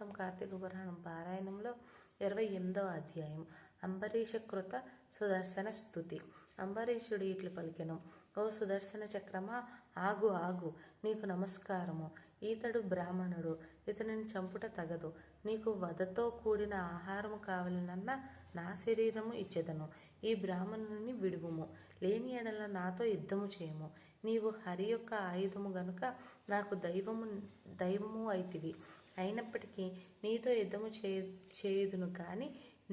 మాసం కార్తీక పురాణం పారాయణంలో 28వ అధ్యాయం. అంబరీష కృత సుదర్శన స్తుతి. అంబరీషుడు ఇట్లు పలికెను: ఓ సుదర్శన చక్రమా, ఆగు ఆగు, నీకు నమస్కారము. ఈతడు బ్రాహ్మణుడు, ఇతనిని చంపుట తగదు. నీకు వధతో కూడిన ఆహారము కావలనన్నా నా శరీరము ఇచ్చెదను. ఈ బ్రాహ్మణుని విడువుము, లేని ఎడల నాతో యుద్ధము చేయము. నీవు హరి యొక్క ఆయుధము గనుక నాకు దైవము అయితివి. అయినప్పటికీ నీతో యుద్ధము చేయుదును కానీ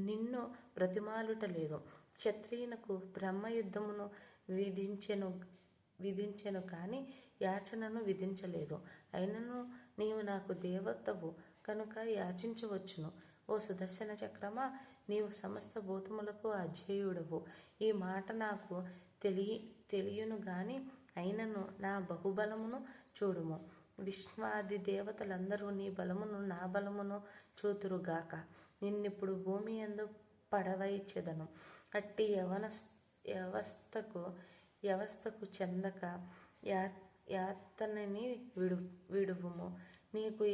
నిన్ను బ్రతిమాలుట లేదు. క్షత్రియునకు బ్రహ్మ యుద్ధమును విధించెను కానీ యాచనను విధించలేదు. అయినను నీవు నాకు దేవతవు కనుక యాచించవచ్చును. ఓ సుదర్శన చక్రమా, నీవు సమస్త భూతములకు అజేయుడవు. ఈ మాట నాకు తెలియను గాని అయినను నా బహుబలమును చూడుము. విశ్వాది దేవతలందరూ నీ బలమును నా బలమును చూతురుగాక. నిన్నిప్పుడు భూమి యందు పడవైచెదను. అట్టి వ్యవస్థకు చెందక యాతనని విడువుము. నీకు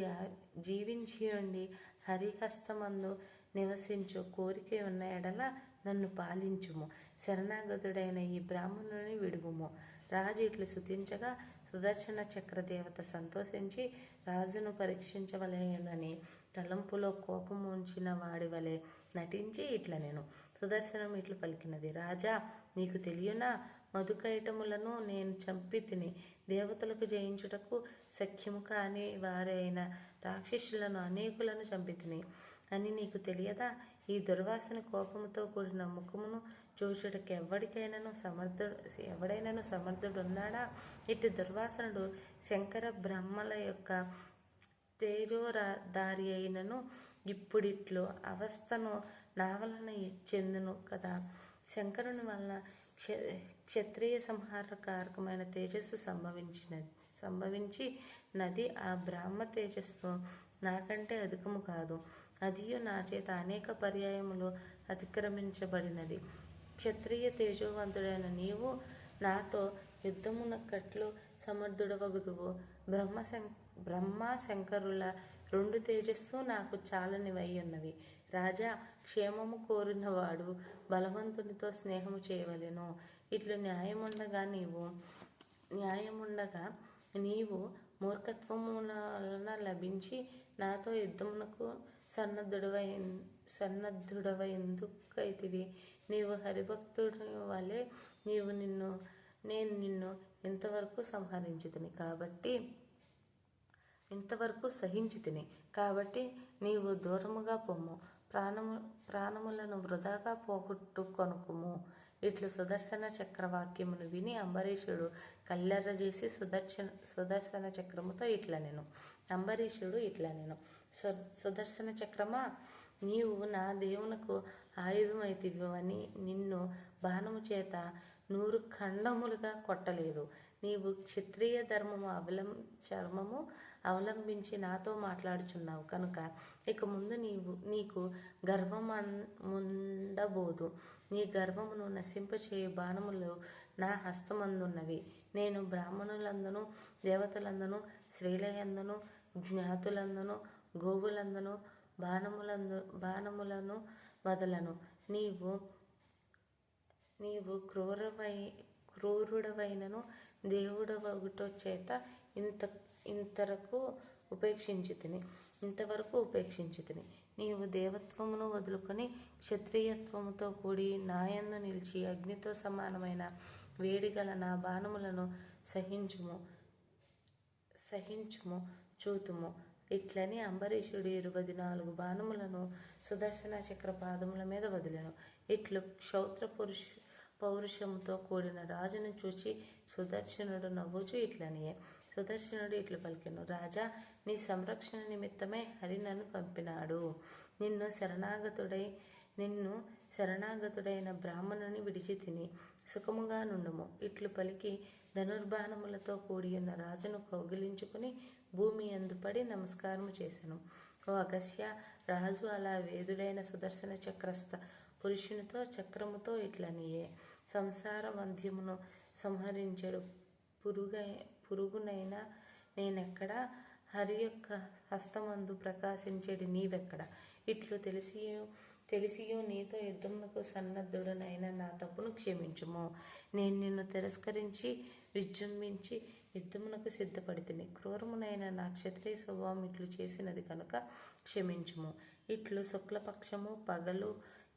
జీవించియుండి హరిహస్తమందు నివసించు కోరిక ఉన్న ఎడల నన్ను పాలించుము. శరణాగతుడైన ఈ బ్రాహ్మణుని విడువుము. రాజు ఇట్లు స్తుతించగా సుదర్శన చక్రదేవత సంతోషించి రాజును పరీక్షించవలెనని తలంపులో కోపము ఉంచిన వాడి వలె నటించి ఇట్ల నేను సుదర్శనం ఇట్లు పలికినది: రాజా, నీకు తెలియనా, మధుకైటములను నేను చంపి తిని దేవతలకు జయించుటకు సఖ్యము కాని వారైన రాక్షసులను అనేకులను చంపి తిని అని నీకు తెలియదా? ఈ దుర్వాసన కోపముతో కూడిన ముఖమును చూచుటకు ఎవడైనాను సమర్థుడున్నాడా? ఇట్టి దుర్వాసనుడు శంకర బ్రహ్మల యొక్క తేజోధారి అయినను ఇప్పుడిట్లు అవస్థను నా వలన చెందును కదా. శంకరుని వలన క్షత్రియ సంహారకారకమైన తేజస్సు సంభవించి నది ఆ బ్రాహ్మ తేజస్సు నాకంటే అధికము కాదు. అదియు నా చేత అనేక పర్యాయములు అతిక్రమించబడినది. క్షత్రియ తేజోవంతుడైన నీవు నాతో యుద్ధమునకట్లు సమర్థుడవగుదువు. బ్రహ్మ శంకరుల 2 తేజస్సు నాకు చాలనివై ఉన్నవి. రాజా, క్షేమము కోరినవాడు బలవంతునితో స్నేహము చేయవలెను. ఇట్లు న్యాయముండగా నీవు మూర్ఖత్వమున లభించి నాతో యుద్ధమునకు సన్నద్ధుడవైందుకైతివి. నీవు హరిభక్తుడి వలె నేను నిన్ను ఇంతవరకు సహించితిని కాబట్టి నీవు దూరముగా పొమ్ము. ప్రాణములను వృధాగా పోగొట్టుకొనుకుము. ఇట్లు సుదర్శన చక్రవాక్యమును విని అంబరీషుడు కల్లెర్ర చేసి సుదర్శన చక్రముతో ఇట్ల నేను అంబరీషుడు ఇట్ల నేను సుదర్శన చక్రమా, నీవు నా దేవునకు ఆయుధమైతివని నిన్ను బాణము చేత 100 ఖండములుగా కొట్టలేదు. నీవు క్షత్రియ చర్మము అవలంబించి నాతో మాట్లాడుచున్నావు కనుక ఇక ముందు నీకు గర్వముండబోదు. నీ గర్వమును నశింపచేయు బాణములు నా హస్తమందున్నవి. నేను బ్రాహ్మణులందును దేవతలందును స్త్రీలయందును జ్ఞాతులందును గోవులందును బాణములను వదలను. నీవు క్రూరుడవైనను దేవుడవగుటో చేత ఇంతవరకు ఉపేక్షించితిని. నీవు దేవత్వమును వదులుకొని క్షత్రియత్వముతో కూడి నాయందు నిలిచి అగ్నితో సమానమైన వేడిగల నా బాణములను సహించుము చూతుము. ఇట్లని అంబరీషుడు 24 బాణములను సుదర్శన చక్ర పాదముల మీద వదిలెను. ఇట్లు క్షౌత్ర పౌరుషముతో కూడిన రాజును చూచి సుదర్శనుడు నవ్వుచు ఇట్లనియే సుదర్శనుడు ఇట్లు పలికెను: రాజా, నీ సంరక్షణ నిమిత్తమే హరి నన్ను పంపినాడు. నిన్ను శరణాగతుడైన బ్రాహ్మణుని విడిచి తిని సుఖముగా నుండుము. ఇట్లు పలికి ధనుర్బాణములతో కూడియున్న రాజును కౌగిలించుకుని భూమి యందు పడి నమస్కారము చేసెను. ఓ అగస్య, రాజు అలా వేదుడైన సుదర్శన చక్రస్థ పురుషునితో చక్రముతో ఇట్లనియే: సంసార వంధ్యమును సంహరించెడు పురుగునైనా నేనెక్కడ హరి యొక్క హస్తమందు ప్రకాశించేది నీవెక్కడ? ఇట్లు తెలిసియో నీతో యుద్ధమునకు సన్నద్ధుడనైన నా తప్పును క్షమించుము. నేను నిన్ను తిరస్కరించి విజృంభించి యుద్ధమునకు సిద్ధపడితిని. క్రూరమునైన నా క్షత్రియ స్వభావం ఇట్లు చేసినది కనుక క్షమించుము. ఇట్లు శుక్లపక్షము, పగలు,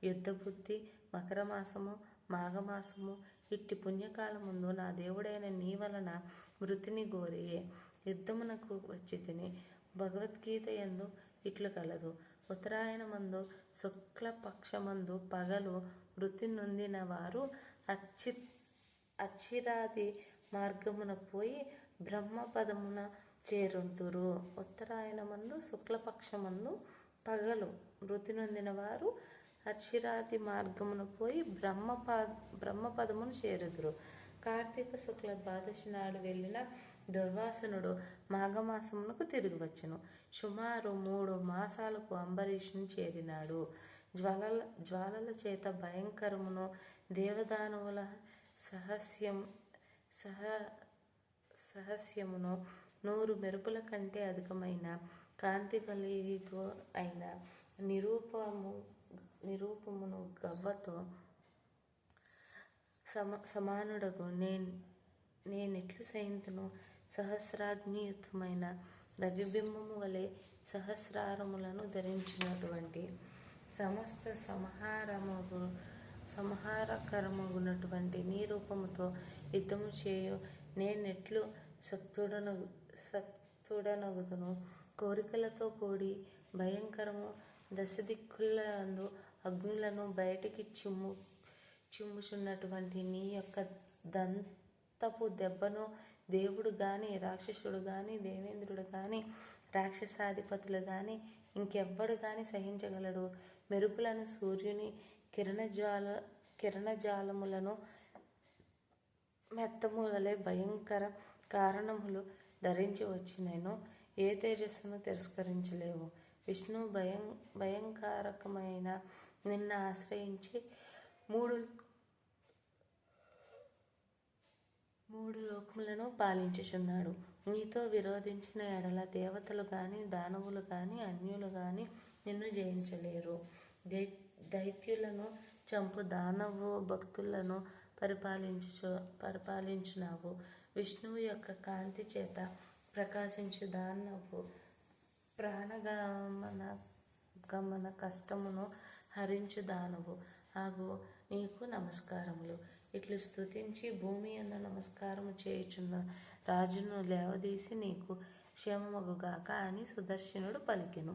యుద్ధబుద్ధి, మకరమాసము, మాఘమాసము ఇట్టి పుణ్యకాలముందు నా దేవుడైన నీ వలన మృతిని గోరియే యుద్ధమునకు వచ్చి తిని. భగవద్గీత యందు ఇట్లు కలదు. ఉత్తరాయణమందు శుక్లపక్షమందు పగలు మృతి నొందిన వారు అచ్చిరాది మార్గమున పోయి బ్రహ్మపదమున చేరుదురు. ఉత్తరాయణమందు శుక్లపక్షమందు పగలు మృతి నొందిన వారు అచ్చిరాది మార్గమున పోయి బ్రహ్మపదమును చేరుదురు. కార్తీక శుక్ల ద్వాదశి నాడు వెళ్ళిన దుర్వాసనుడు మాఘమాసమునకు తిరిగి వచ్చెను. సుమారు 3 మాసాలకు అంబరీషుని చేరినాడు. జ్వాలల చేత భయంకరమును దేవదానవుల సహస్యమును 100 మెరుపుల కంటే అధికమైన కాంతి కలిగితో అయిన నిరూపమును గవ్వతో సమానుడగు నేనెట్లు సైంతును. సహస్రాగ్నియుతమైన రవిబింబము వలె సహస్రారములను ధరించినటువంటి సమస్త సంహారకరమగునటువంటి నీ రూపముతో యుద్ధము చేయు నేనెట్లు శక్తుడనగుదును. కోరికలతో కూడి భయంకరము దశదిక్కులందు అగ్నులను బయటికి చిమ్ముచున్నటువంటి నీ యొక్క దంతపు దెబ్బను దేవుడు గాని, రాక్షసుడు గాని, దేవేంద్రుడు గాని, రాక్షసాధిపతులు గాని, ఇంకెవ్వడు గాని సహించగలడు. మెరుపులను, సూర్యుని కిరణజాలములను మెత్తము వలె భయంకర కారణములు ధరించి వచ్చినను ఏ తేజస్సును తిరస్కరించలేవు. విష్ణు భయంకరకమైన నిన్ను ఆశ్రయించి మూడు లోకములను పాలించుచున్నాడు. నీతో విరోధించిన ఎడల దేవతలు గాని, దానవులు గాని, అన్యులు గాని నిన్ను జయించలేరు. దైత్యులను చంపు దానవు భక్తులను పరిపాలించున్నావు. విష్ణువు యొక్క కాంతి చేత ప్రకాశించు దానవు ప్రాణగమన కష్టమును హరించు దానవు ఆగు నీకు నమస్కారములు. ఇట్లు స్తుతించి భూమి అన్న నమస్కారము చేయుచున్న రాజును లేవదీసి నీకు క్షేమమగుగాక అని సుదర్శనుడు పలికెను.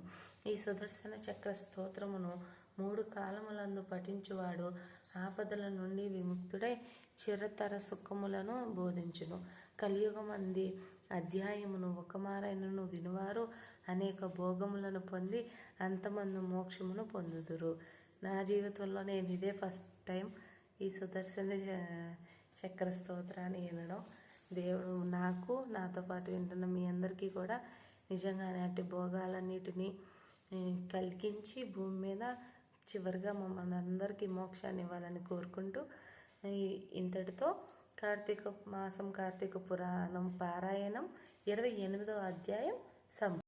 ఈ సుదర్శన చక్ర స్తోత్రమును 3 కాలములందు పఠించువాడు ఆపదల నుండి విముక్తుడై చిరతర సుఖములను బోధించును. కలియుగమంది అధ్యాయమును ఒకమారైనను వినువారు అనేక భోగములను పొంది అంతమందు మోక్షమును పొందుదురు. నా జీవితంలో నేను ఇదే ఫస్ట్ టైం ఈ సుదర్శన చక్ర స్తోత్రాన్ని వినడం. దేవుడు నాకు, నాతో పాటు వింటున్న మీ అందరికీ కూడా నిజంగానే అట్టి భోగాలన్నిటినీ కలిగించి భూమి మీద చివరిగా మమ్మల్ని అందరికీ మోక్షాన్ని ఇవ్వాలని కోరుకుంటూ ఇంతటితో కార్తీక పురాణం పారాయణం 28వ అధ్యాయం